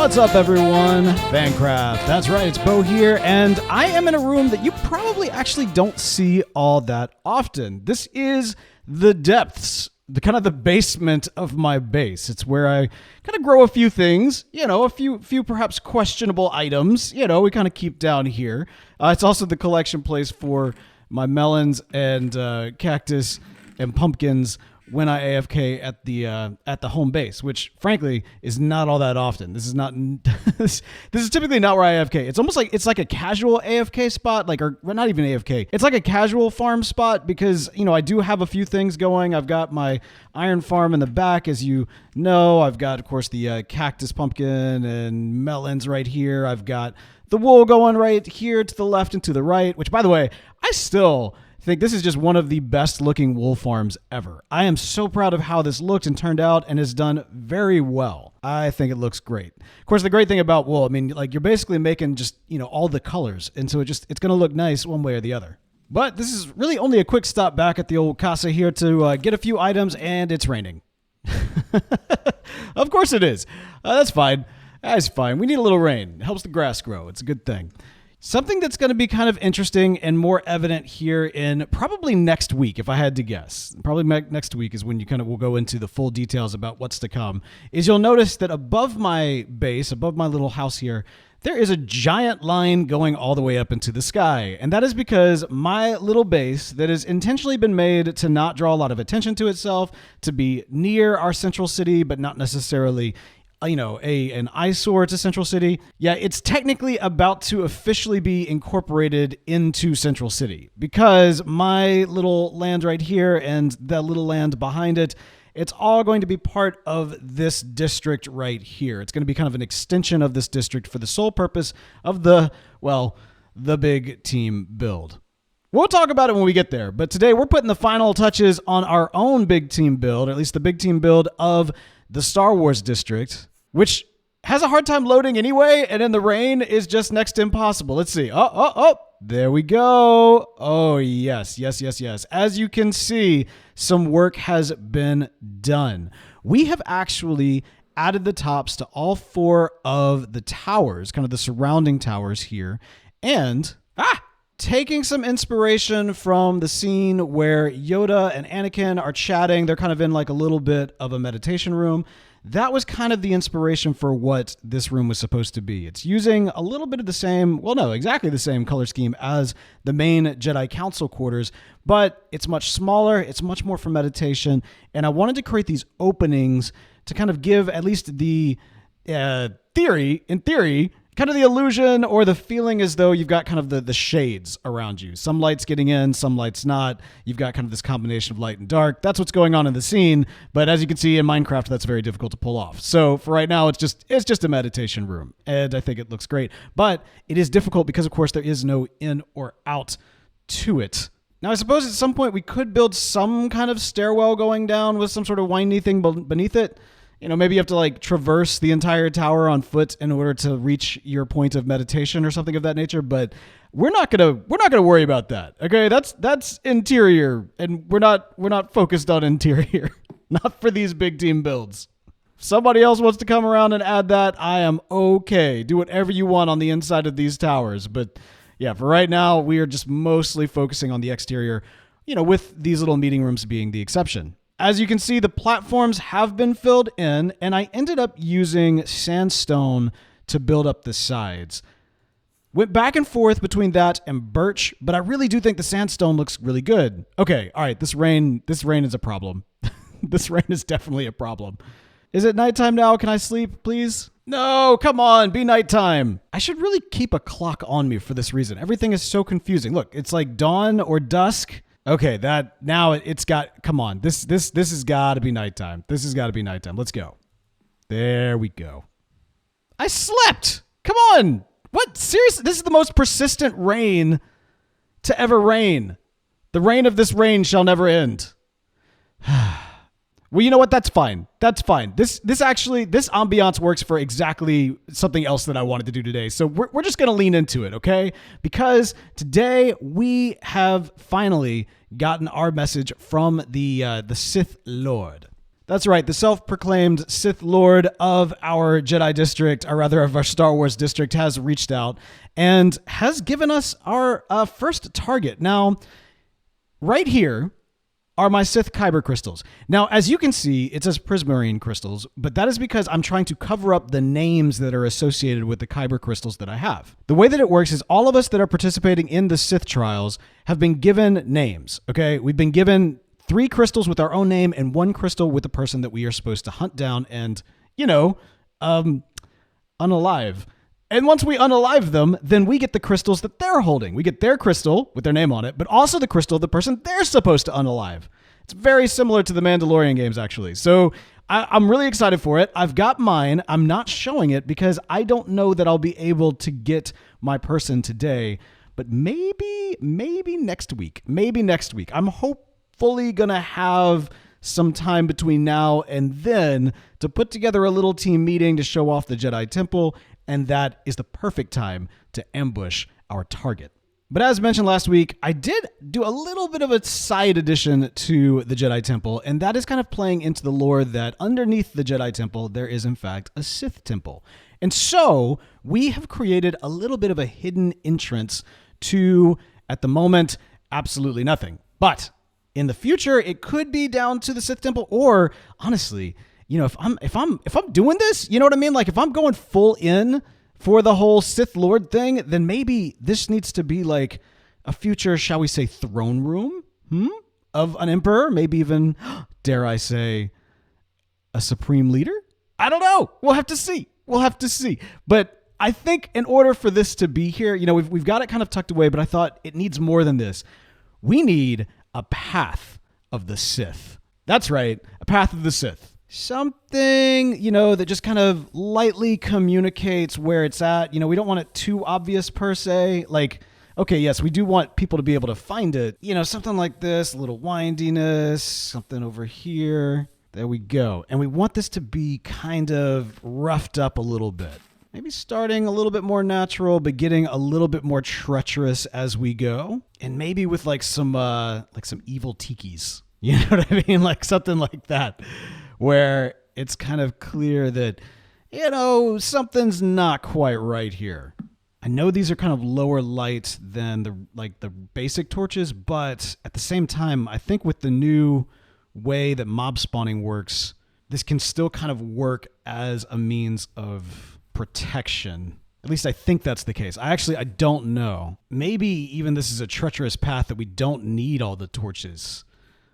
What's up, everyone? FANCRAFT. That's right, it's Bo here, and I am in a room that you probably actually don't see all that often. This is the depths, the basement of my base. It's where I kind of grow a few things, a few perhaps questionable items, we kind of keep down here. It's also the collection place for my melons and cactus and pumpkins when I AFK at the home base, which frankly is not all that often. This is not this is typically not where I AFK. It's almost like it's like a casual AFK spot, or not even AFK. It's like a casual farm spot because I do have a few things going. I've got my iron farm in the back, as you know. I've got, of course, the cactus, pumpkin, and melons right here. I've got the wool going right here to the left and to the right. Which, by the way, I still think this is just one of the best looking wool farms ever. I am so proud of how this looked and turned out and has done very well. I think it looks great. Of course, the great thing about wool, you're basically making just, all the colors. And so it's going to look nice one way or the other. But this is really only a quick stop back at the old casa here to get a few items, and it's raining. Of course it is. That's fine. That's fine. We need a little rain. It helps the grass grow. It's a good thing. Something that's going to be kind of interesting and more evident here in probably next week, if I had to guess. Probably next week is when you will go into the full details about what's to come, is you'll notice that above my base, above my little house here, there is a giant line going all the way up into the sky. And that is because my little base that has intentionally been made to not draw a lot of attention to itself, to be near our central city, but not necessarily an eyesore to Central City. Yeah, it's technically about to officially be incorporated into Central City because my little land right here and the little land behind it, it's all going to be part of this district right here. It's going to be kind of an extension of this district for the sole purpose of the big team build. We'll talk about it when we get there, but today we're putting the final touches on our own big team build, or at least the big team build of the Star Wars district, which has a hard time loading anyway, and in the rain is just next to impossible. Let's see. Oh, there we go. Oh, yes. As you can see, some work has been done. We have actually added the tops to all 4 of the towers, kind of the surrounding towers here, and taking some inspiration from the scene where Yoda and Anakin are chatting. They're kind of in like a little bit of a meditation room. That was kind of the inspiration for what this room was supposed to be. It's using a little bit of the same, exactly the same color scheme as the main Jedi Council quarters, but it's much smaller. It's much more for meditation. And I wanted to create these openings to kind of give at least the in theory, kind of the illusion or the feeling as though you've got kind of the shades around you. Some light's getting in, some light's not. You've got kind of this combination of light and dark. That's what's going on in the scene. But as you can see in Minecraft, that's very difficult to pull off. So for right now, it's just a meditation room. And I think it looks great. But it is difficult because, of course, there is no in or out to it. Now, I suppose at some point we could build some kind of stairwell going down with some sort of windy thing beneath it. Maybe you have to traverse the entire tower on foot in order to reach your point of meditation or something of that nature. But we're not gonna worry about that. Okay, that's interior, and we're not focused on interior. Not for these big team builds. If somebody else wants to come around and add that, I am okay. Do whatever you want on the inside of these towers. But yeah, for right now, we are just mostly focusing on the exterior. With these little meeting rooms being the exception. As you can see, the platforms have been filled in, and I ended up using sandstone to build up the sides. Went back and forth between that and birch, but I really do think the sandstone looks really good. Okay, all right, this rain is a problem. This rain is definitely a problem. Is it nighttime now? Can I sleep, please? No, come on, be nighttime. I should really keep a clock on me for this reason. Everything is so confusing. Look, it's like dawn or dusk. Okay, come on. This has got to be nighttime. This has got to be nighttime. Let's go. There we go. I slept. Come on. What? Seriously? This is the most persistent rain to ever rain. The rain of this rain shall never end. Well, you know what? That's fine. That's fine. This ambiance works for exactly something else that I wanted to do today. So we're just going to lean into it, okay? Because today we have finally gotten our message from the Sith Lord. That's right, the self-proclaimed Sith Lord of our Jedi district, or rather of our Star Wars district, has reached out and has given us our first target. Now, right here are my Sith Kyber crystals. Now, as you can see, it says prismarine crystals, but that is because I'm trying to cover up the names that are associated with the Kyber crystals that I have. The way that it works is all of us that are participating in the Sith trials have been given names, okay? We've been given 3 crystals with our own name and 1 crystal with the person that we are supposed to hunt down and, unalive. And once we unalive them, then we get the crystals that they're holding. We get their crystal with their name on it, but also the crystal of the person they're supposed to unalive. It's very similar to the Mandalorian games, actually. So I'm really excited for it. I've got mine. I'm not showing it because I don't know that I'll be able to get my person today, but maybe next week. Maybe next week. I'm hopefully going to have some time between now and then to put together a little team meeting to show off the Jedi Temple, and that is the perfect time to ambush our target. But as mentioned last week, I did do a little bit of a side addition to the Jedi Temple, and that is kind of playing into the lore that underneath the Jedi Temple, there is in fact a Sith Temple. And so we have created a little bit of a hidden entrance to, at the moment, absolutely nothing. But in the future, it could be down to the Sith Temple, or honestly, if I'm doing this, you know what I mean? Like if I'm going full in for the whole Sith Lord thing, then maybe this needs to be like a future, shall we say, throne room of an emperor, maybe even, dare I say, a supreme leader? I don't know. We'll have to see. But I think in order for this to be here, we've got it kind of tucked away, but I thought it needs more than this. We need a path of the Sith. That's right, a path of the Sith. Something, that just kind of lightly communicates where it's at. We don't want it too obvious per se. Like, okay, yes, we do want people to be able to find it. Something like this, a little windiness, something over here. There we go. And we want this to be kind of roughed up a little bit. Maybe starting a little bit more natural, but getting a little bit more treacherous as we go. And maybe with some evil tikis. You know what I mean? Like something like that, where it's kind of clear that, something's not quite right here. I know these are kind of lower light than the basic torches, but at the same time, I think with the new way that mob spawning works, this can still kind of work as a means of protection. At least I think that's the case. I don't know. Maybe even this is a treacherous path that we don't need all the torches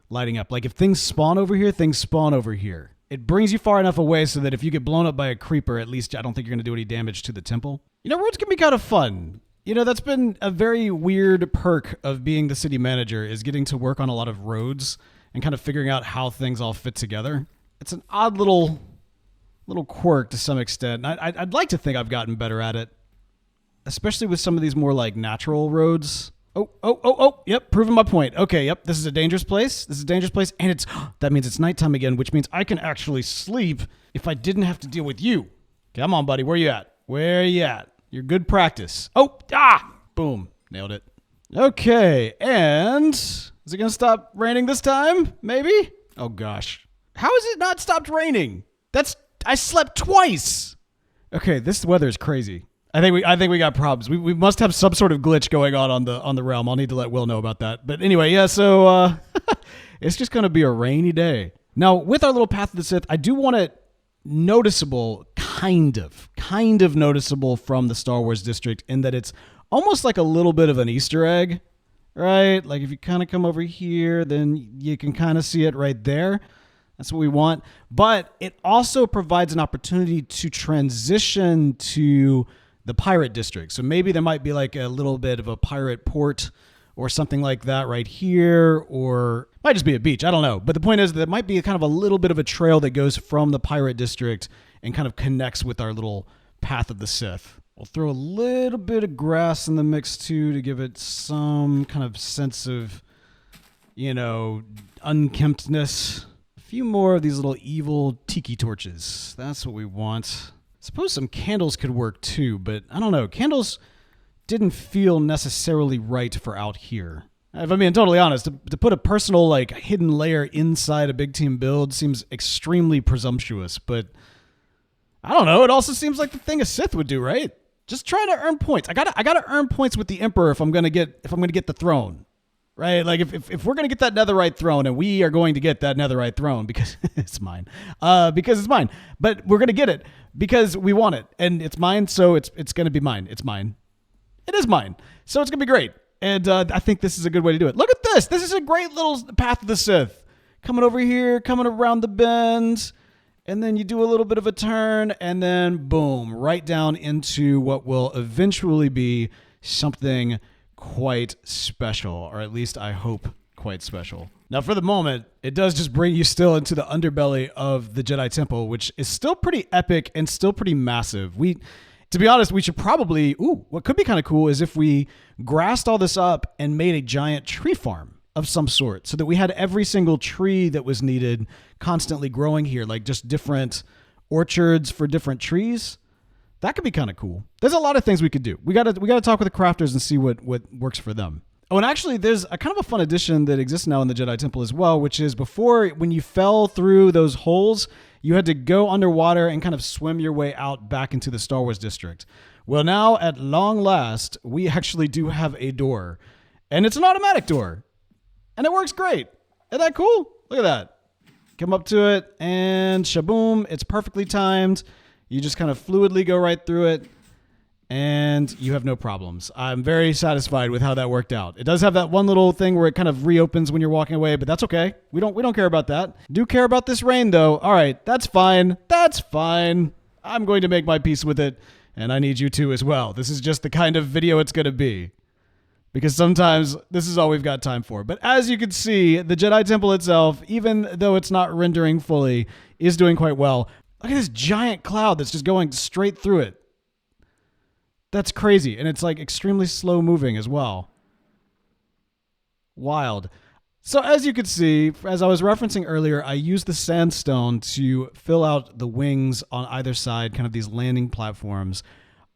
lighting up. Like if things spawn over here, things spawn over here. It brings you far enough away so that if you get blown up by a creeper, at least I don't think you're going to do any damage to the temple. Roads can be kind of fun. That's been a very weird perk of being the city manager, is getting to work on a lot of roads and kind of figuring out how things all fit together. It's an odd little quirk to some extent. I'd like to think I've gotten better at it, especially with some of these more like natural roads. Oh, yep, proving my point. Okay, yep, this is a dangerous place. And that means it's nighttime again, which means I can actually sleep if I didn't have to deal with you. Come on, buddy, where you at? You're good practice. Boom, nailed it. Okay, and is it going to stop raining this time? Maybe? Oh gosh. How has it not stopped raining? I slept twice. Okay, this weather is crazy. I think we got problems. We must have some sort of glitch going on the realm. I'll need to let Will know about that. But anyway, yeah, so it's just going to be a rainy day. Now, with our little Path of the Sith, I do want it noticeable, kind of noticeable from the Star Wars district, in that it's almost like a little bit of an Easter egg, right? Like if you kind of come over here, then you can kind of see it right there. That's what we want. But it also provides an opportunity to transition to the pirate district. So maybe there might be like a little bit of a pirate port or something like that right here, or it might just be a beach. I don't know. But the point is that it might be kind of a little bit of a trail that goes from the pirate district and kind of connects with our little Path of the Sith. We'll throw a little bit of grass in the mix too to give it some kind of sense of, unkemptness. A few more of these little evil tiki torches. That's what we want. Suppose some candles could work too, but I don't know. Candles didn't feel necessarily right for out here. If I'm being totally honest, to put a personal like hidden layer inside a big team build seems extremely presumptuous, but I don't know. It also seems like the thing a Sith would do, right? Just try to earn points. I gotta earn points with the Emperor if I'm gonna get the throne, right? Like if we're gonna get that netherite throne, and we are going to get that netherite throne because it's mine, but we're gonna get it because we want it, and it's mine, so it's gonna be mine. It's mine. It is mine, so it's gonna be great. And I think this is a good way to do it. Look at this. This is a great little path of the Sith. Coming over here, coming around the bend, and then you do a little bit of a turn, and then boom, right down into what will eventually be something quite special, or at least I hope quite special. Now, for the moment, it does just bring you still into the underbelly of the Jedi Temple, which is still pretty epic and still pretty massive. To be honest, we should probably, what could be kind of cool is if we grassed all this up and made a giant tree farm of some sort so that we had every single tree that was needed constantly growing here, like just different orchards for different trees. That could be kind of cool. There's a lot of things we could do. We got to talk with the crafters and see what works for them. Oh, and actually, there's a kind of a fun addition that exists now in the Jedi Temple as well, which is before, when you fell through those holes, you had to go underwater and kind of swim your way out back into the Star Wars district. Well, now, at long last, we actually do have a door. And it's an automatic door. And it works great. Isn't that cool? Look at that. Come up to it, and shaboom, it's perfectly timed. You just kind of fluidly go right through it, and you have no problems. I'm very satisfied with how that worked out. It does have that one little thing where it kind of reopens when you're walking away, but that's okay. We don't care about that. Do care about this rain, though. All right, that's fine. That's fine. I'm going to make my peace with it, and I need you to as well. This is just the kind of video it's going to be, because sometimes this is all we've got time for. But as you can see, the Jedi Temple itself, even though it's not rendering fully, is doing quite well. Look at this giant cloud that's just going straight through it. That's crazy. And it's like extremely slow moving as well. Wild. So as you can see, as I was referencing earlier, I used the sandstone to fill out the wings on either side, kind of these landing platforms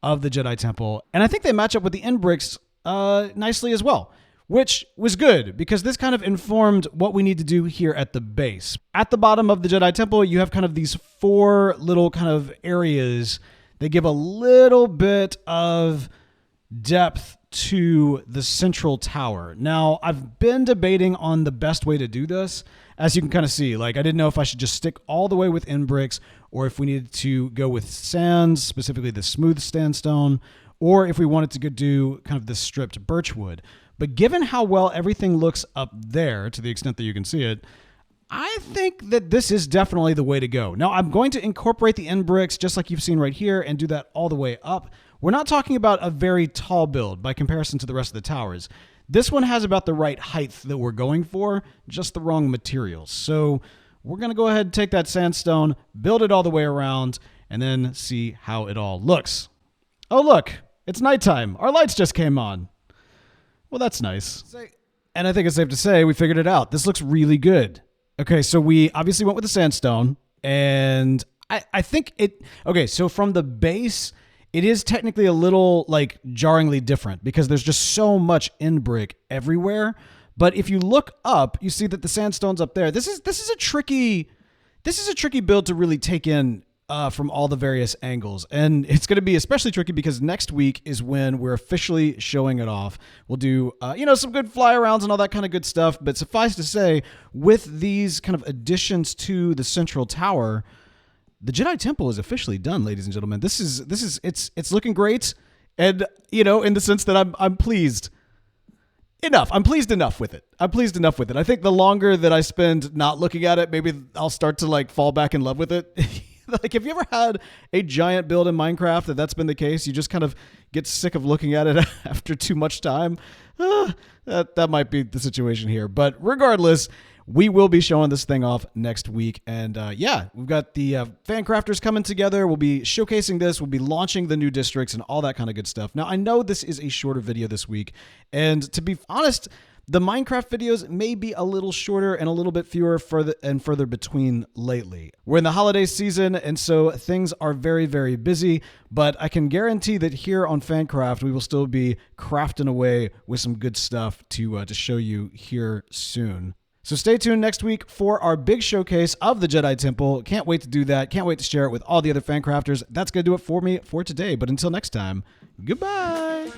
of the Jedi Temple. And I think they match up with the end bricks nicely as well, which was good because this kind of informed what we need to do here at the base. At the bottom of the Jedi Temple, you have kind of these 4 little kind of areas. They give a little bit of depth to the central tower. Now, I've been debating on the best way to do this. As you can kind of see, like I didn't know if I should just stick all the way with end bricks or if we needed to go with sands, specifically the smooth sandstone, or if we wanted to do kind of the stripped birchwood. But given how well everything looks up there, to the extent that you can see it, I think that this is definitely the way to go. Now, I'm going to incorporate the end bricks just like you've seen right here and do that all the way up. We're not talking about a very tall build by comparison to the rest of the towers. This one has about the right height that we're going for, just the wrong materials. So we're going to go ahead and take that sandstone, build it all the way around, and then see how it all looks. Oh, look, it's nighttime. Our lights just came on. Well, that's nice. And I think it's safe to say we figured it out. This looks really good. Okay, so we obviously went with the sandstone, and I think it... Okay, so from the base, it is technically a little, like, jarringly different because there's just so much end brick everywhere. But if you look up, you see that the sandstone's up there. This is a tricky build to really take in from all the various angles. And it's going to be especially tricky because next week is when we're officially showing it off. We'll do, some good fly arounds and all that kind of good stuff. But suffice to say, with these kind of additions to the central tower, the Jedi Temple is officially done, ladies and gentlemen. It's looking great. And, in the sense that I'm pleased. I'm pleased enough with it. I think the longer that I spend not looking at it, maybe I'll start to like fall back in love with it. Like, have you ever had a giant build in Minecraft that's been the case? You just kind of get sick of looking at it after too much time. That might be the situation here. But regardless, we will be showing this thing off next week. And we've got the FANCRAFTers coming together. We'll be showcasing this. We'll be launching the new districts and all that kind of good stuff. Now, I know this is a shorter video this week. And to be honest, The Minecraft videos may be a little shorter and a little bit fewer further between lately. We're in the holiday season, and so things are very, very busy, but I can guarantee that here on FANCRAFT, we will still be crafting away with some good stuff to show you here soon. So stay tuned next week for our big showcase of the Jedi Temple. Can't wait to do that. Can't wait to share it with all the other FANCRAFTers. That's going to do it for me for today. But until next time, goodbye.